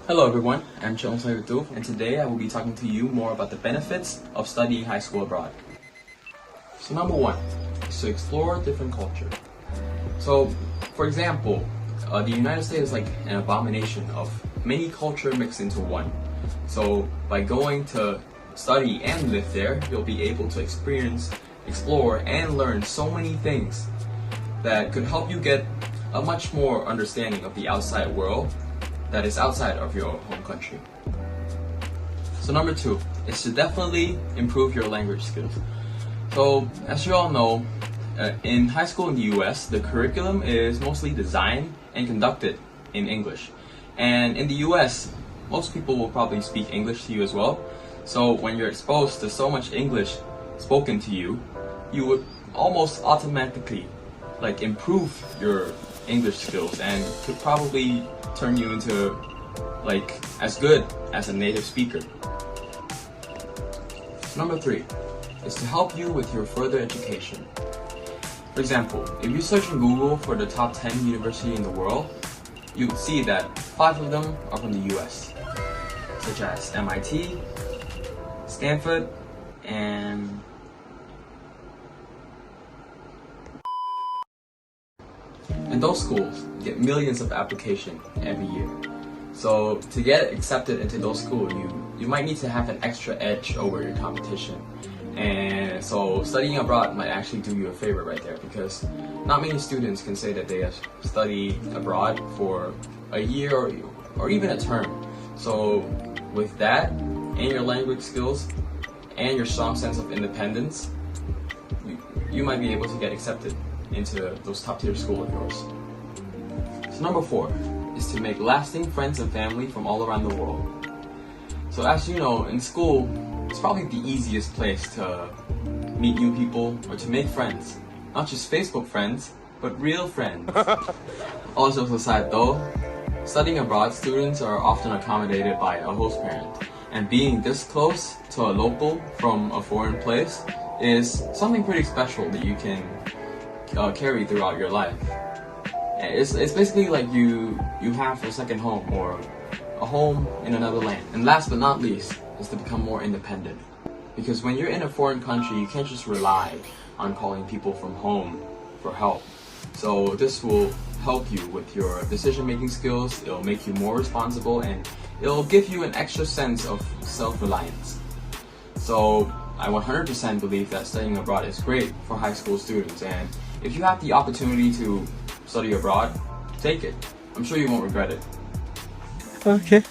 Hello everyone, I'm Vongseyvitou, and today I will be talking to you more about the benefits of studying high school abroad. So number one is to explore different culture. So for example, the United States is like an abomination of many cultures mixed into one. So by going to study and live there, you'll be able to experience, explore, and learn so many things that could help you get a much more understanding of the outside world that is outside of your home country. So number two is to definitely improve your language skills. So as you all know, in high school in the US, the curriculum is mostly designed and conducted in English. And in the US, most people will probably speak English to you as well. So when you're exposed to so much English spoken to you, you would almost automatically improve your English skills and could probably turn you into as good as a native speaker. Number three is to help you with your further education. For example, if you search in Google for the top 10 universities in the world, you would see that 5 of them are from the US, such as MIT, Stanford, and those schools get millions of applications every year. So to get accepted into those schools, you might need to have an extra edge over your competition. And so studying abroad might actually do you a favor right there, because not many students can say that they have studied abroad for a year or even a term. So with that, and your language skills, and your strong sense of independence, you might be able to get accepted into those top tier schools of yours. So number four is to make lasting friends and family from all around the world. So as you know, in school, it's probably the easiest place to meet new people or to make friends. Not just Facebook friends, but real friends. All jokes aside though, studying abroad, students are often accommodated by a host parent. And being this close to a local from a foreign place is something pretty special that you can carry throughout your life. It's basically like you have a second home or a home in another land. And last but not least is to become more independent. Because when you're in a foreign country, you can't just rely on calling people from home for help. So this will help you with your decision-making skills, it'll make you more responsible, and it'll give you an extra sense of self-reliance. So I 100% believe that studying abroad is great for high school students, and if you have the opportunity to study abroad, take it. I'm sure you won't regret it. Okay.